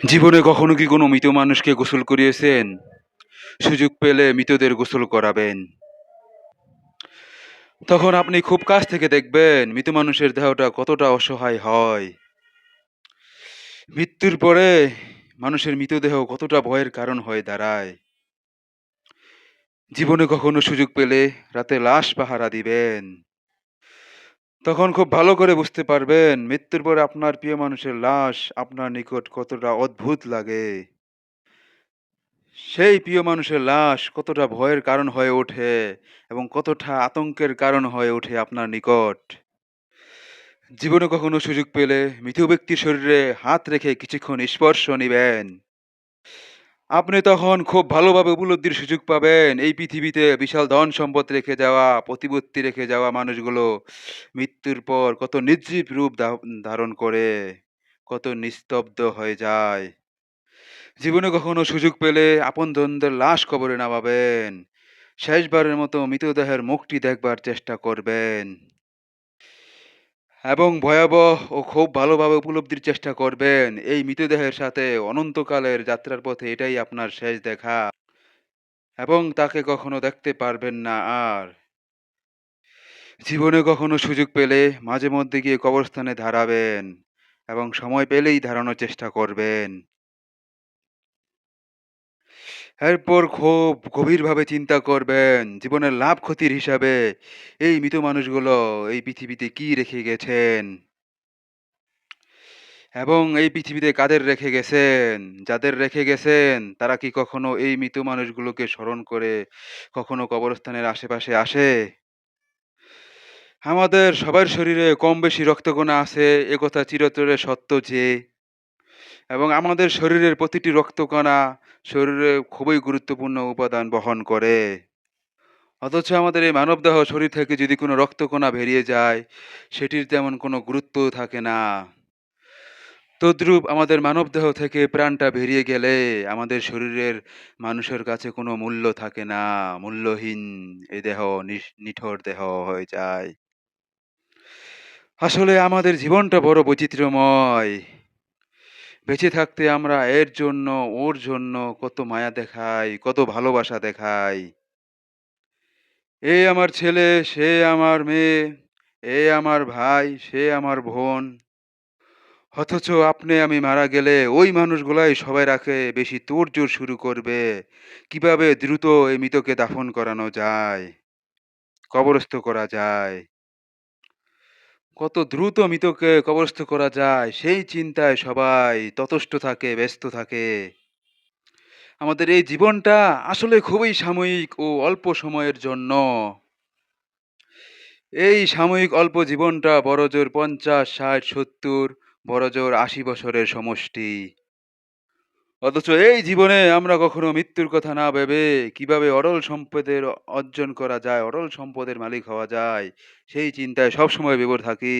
জীবনে কখনো কি কোনো মৃত মানুষকে গোসল করিয়েছেন? সুযোগ পেলে মৃতদের গোসল করাবেন। তখন আপনি খুব কাছ থেকে দেখবেন মৃত মানুষের দেহটা কতটা অসহায় হয়। মৃত্যুর পরে মানুষের মৃতদেহ কতটা ভয়ের কারণ হয়ে দাঁড়ায়। জীবনে কখনো সুযোগ পেলে রাতে লাশ পাহারা দিবেন। তখন খুব ভালো করে বুঝতে পারবেন মৃত্যুর পরে আপনার প্রিয় মানুষের লাশ আপনার নিকট কতটা অদ্ভুত লাগে। সেই প্রিয় মানুষের লাশ কতটা ভয়ের কারণ হয়ে ওঠে এবং কতটা আতঙ্কের কারণ হয়ে ওঠে আপনার নিকট। জীবনে কখনো সুযোগ পেলে মৃত ব্যক্তির শরীরে হাত রেখে কিছুক্ষণ স্পর্শ নিবেন। আপনি তখন খুব ভালোভাবে উপলব্ধির সুযোগ পাবেন এই পৃথিবীতে বিশাল ধন সম্পদ রেখে যাওয়া, প্রতিপত্তি রেখে যাওয়া মানুষগুলো মৃত্যুর পর কত নির্জীব রূপ ধারণ করে, কত নিস্তব্ধ হয়ে যায়। জীবনে কখনো সুযোগ পেলে আপনজনদের লাশ কবরে নামাবেন। শেষবারের মতো মৃতদেহের মুখটি দেখবার চেষ্টা করবেন এবং ভয়াবহ ও খুব ভালোভাবে উপলব্ধির চেষ্টা করবেন এই মৃতদেহের সাথে অনন্তকালের যাত্রার পথে এটাই আপনার শেষ দেখা এবং তাকে কখনো দেখতে পারবেন না আর। জীবনে কখনো সুযোগ পেলে মাঝে মধ্যে গিয়ে কবরস্থানে দাঁড়াবেন এবং সময় পেলেই দাঁড়ানোর চেষ্টা করবেন। এরপর খুব গভীরভাবে চিন্তা করবেন জীবনের লাভ ক্ষতির হিসাবে এই মৃত মানুষগুলো এই পৃথিবীতে কি রেখে গেছেন এবং এই পৃথিবীতে কাদের রেখে গেছেন। যাদের রেখে গেছেন তারা কি কখনো এই মৃত মানুষগুলোকে স্মরণ করে কখনো কবরস্থানের আশেপাশে আসে? আমাদের সবার শরীরে কম বেশি রক্তকণা আছে, একথা চিরতরে সত্য যে, এবং আমাদের শরীরের প্রতিটি রক্তকণা শরীরে খুবই গুরুত্বপূর্ণ উপাদান বহন করে। অথচ আমাদের এই মানবদেহ শরীর থেকে যদি কোনো রক্তকণা বেরিয়ে যায়, সেটির তেমন কোনো গুরুত্বও থাকে না। তদ্রূপ আমাদের মানবদেহ থেকে প্রাণটা বেরিয়ে গেলে আমাদের শরীরের মানুষের কাছে কোনো মূল্য থাকে না। মূল্যহীন এই দেহ নিথর দেহ হয়ে যায়। আসলে আমাদের জীবনটা বড় বৈচিত্র্যময়। বেঁচে থাকতে আমরা এর জন্য, ওর জন্য কত মায়া দেখাই, কত ভালোবাসা দেখাই। এ আমার ছেলে, সে আমার মেয়ে, এ আমার ভাই, সে আমার বোন। অথচ আপনি আমি মারা গেলে ওই মানুষগুলাই সবাই রাখে বেশি তোড়জোড় শুরু করবে। কিভাবে দ্রুত এই মৃতকে দাফন করানো যায়, কবরস্থ করা যায়। কত দ্রুত মৃতকে কবরস্থ করা যায় সেই চিন্তায় সবাই ততষ্ট থাকে, ব্যস্ত থাকে। আমাদের এই জীবনটা আসলে খুবই সাময়িক ও অল্প সময়ের জন্য। এই সাময়িক অল্প জীবনটা বড়জোর ৫০, ৬০, ৭০, বড়জোর ৮০ বছরের সমষ্টি। অথচ এই জীবনে আমরা কখনো মৃত্যুর কথা না ভেবে কিভাবে অঢল সম্পদের অর্জন করা যায়, অঢল সম্পদের মালিক হওয়া যায়, সেই চিন্তায় সবসময় বিভোর থাকি।